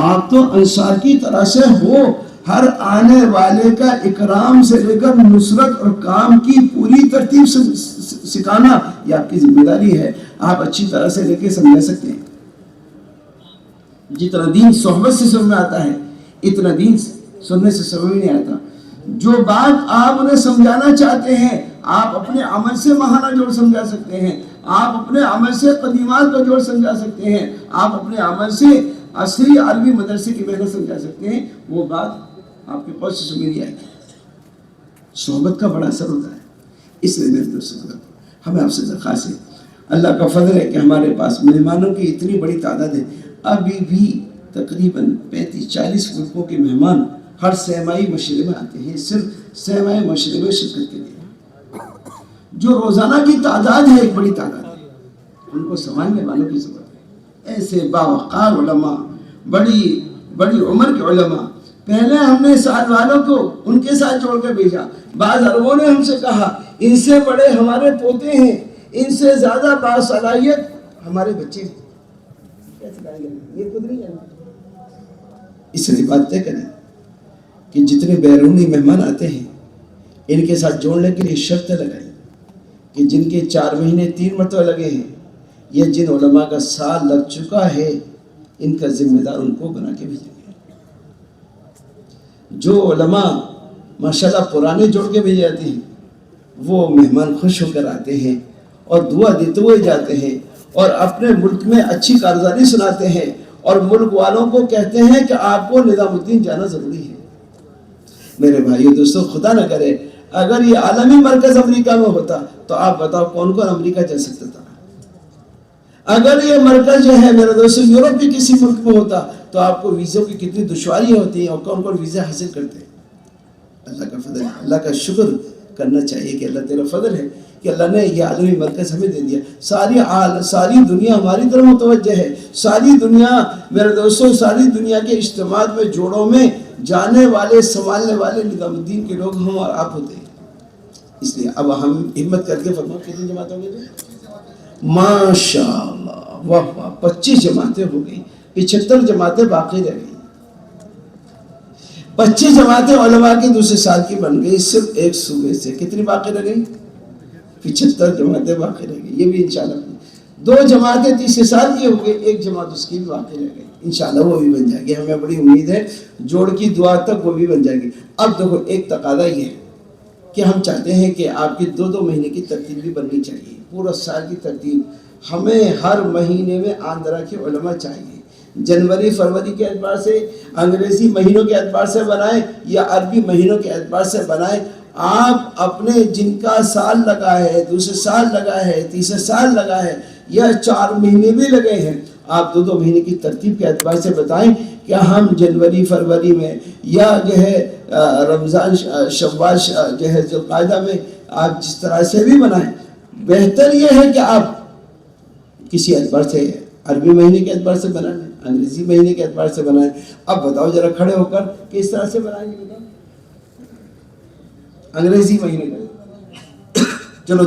آپ تو انصار کی طرح سے ہو، ہر آنے والے کا اکرام سے لے کر نصرت اور کام کی پوری ترتیب سکھانا یہ آپ کی ذمہ داری ہے. آپ اچھی طرح سے لے کے سمجھا سکتے ہیں. جتنا دین صحبت سے سمجھ میں آتا ہے اتنا دین سننے سے سمجھ نہیں آتا. جو بات آپ انہیں سمجھانا چاہتے ہیں آپ اپنے عمل سے ماہانہ جوڑ سمجھا سکتے ہیں، آپ اپنے عمل سے قدیمات کو جوڑ سمجھا سکتے ہیں، آپ اپنے عمل سے عصری عربی مدرسے کی محنت سمجھا سکتے ہیں. وہ بات آپ کے پاس سے سمجھ نہیں آئے گی. صحبت کا بڑا اثر ہوتا ہے. اس لیے میرے دوستوں ہمیں آپ سے درخواست ہے، اللہ کا فضل ہے کہ ہمارے پاس مہمانوں کی اتنی بڑی تعداد ہے. ابھی بھی تقریباً 35-40 ملکوں کے مہمان ہر سہمائی مشورے میں آتے ہیں، صرف سہمائی مشورے میں شرکت کے لیے. جو روزانہ کی تعداد ہے ایک بڑی تعداد ہے، ان کو سنبھالنے والوں کی ضرورت ہے. ایسے باوقار علماء، بڑی عمر کے علماء، پہلے ہم نے ساتھ والوں کو ان کے ساتھ جوڑ کر بھیجا. بعض عربوں نے ہم سے کہا ان سے بڑے ہمارے پوتے ہیں، ان سے زیادہ باصلاحیت ہمارے بچے ہیں. یہ خود نہیں جانتے. اس لیے بات طے کریں کہ جتنے بیرونی مہمان آتے ہیں ان کے ساتھ جوڑنے کے لیے شرط لگائیں کہ جن کے 4 مہینے 3 مرتبہ لگے ہیں یا جن علماء کا سال لگ چکا ہے ان کا ذمہ دار ان کو بنا کے بھیجیں گے. جو علماء ماشاءاللہ پرانے جوڑ کے بھیجے جاتے ہیں وہ مہمان خوش ہو کر آتے ہیں اور دعا دیتے ہوئے جاتے ہیں اور اپنے ملک میں اچھی کارگزاری سناتے ہیں اور ملک والوں کو کہتے ہیں کہ آپ کو نظام الدین جانا ضروری ہے. میرے بھائیو دوستو، خدا نہ کرے اگر یہ عالمی مرکز امریکہ میں ہوتا تو آپ بتاؤ کون کون امریکہ جا سکتا تھا. اگر یہ مرکز جو ہے میرے دوستو یورپ کے کسی ملک میں ہوتا تو آپ کو ویزوں کی کتنی دشواریاں ہوتی ہیں اور کون کون ویزے حاصل کرتے ہیں. اللہ کا فضل ہے، اللہ کا شکر کرنا چاہیے کہ اللہ تیرا فضل ہے کہ اللہ نے یہ عالمی مرکز ہمیں دے دیا. ساری دنیا ہماری طرف متوجہ ہے. ساری دنیا میرے دوستوں، ساری دنیا کے اجتماعات میں جوڑوں میں جانے والے سنبھالنے والے نظام الدین کے لوگ ہم اور آپ ہوتے ہیں. اس لیے اب ہم ہمت کر کے فرماؤ کتنی جماعت ہو گئی؟ ماشاءاللہ واہ واہ 25 جماعتیں ہو گئی. 75 جماعتیں باقی رہ گئی. 25 جماعتیں علماء کی دوسرے سال کی بن گئی. صرف ایک صوبے سے کتنی باقی رہ گئی؟ 75 جماعتیں باقی رہ گئی. یہ بھی انشاءاللہ 2 جماعتیں تیسرے سال کی ہو گئی، ایک جماعت اس کی بھی باقی رہ گئی. انشاءاللہ وہ بھی بن جائے گی. ہمیں بڑی امید ہے جوڑ کی دعا تک وہ بھی بن جائے گی. اب دیکھو ایک تقاضا یہ ہے کہ ہم چاہتے ہیں کہ آپ کی 2 مہینے کی ترتیب بھی بننی چاہیے. پورا سال کی ترتیب ہمیں ہر مہینے میں آندھرا کے علماء چاہیے. جنوری فروری کے اعتبار سے، انگریزی مہینوں کے اعتبار سے بنائیں یا عربی مہینوں کے اعتبار سے بنائیں. آپ اپنے جن کا سال لگا ہے، دوسرے سال لگا ہے، تیسرے سال لگا ہے یا 4 مہینے بھی لگے ہیں، آپ 2 مہینے کی ترتیب کے اعتبار سے بتائیں کہ ہم جنوری فروری میں یا جو ہے رمضان شوال جو ہے ذوالقعدہ میں آپ جس طرح سے بھی بنائیں. بہتر یہ ہے کہ آپ کسی اعتبار سے عربی مہینے کے اعتبار سے بنائیں، انگریزی مہینے کے اعتبار سے بنائیں. اب بتاؤ ذرا کھڑے ہو کر کس طرح سے بنائیں گے؟ انگریزی مہینے کا چلو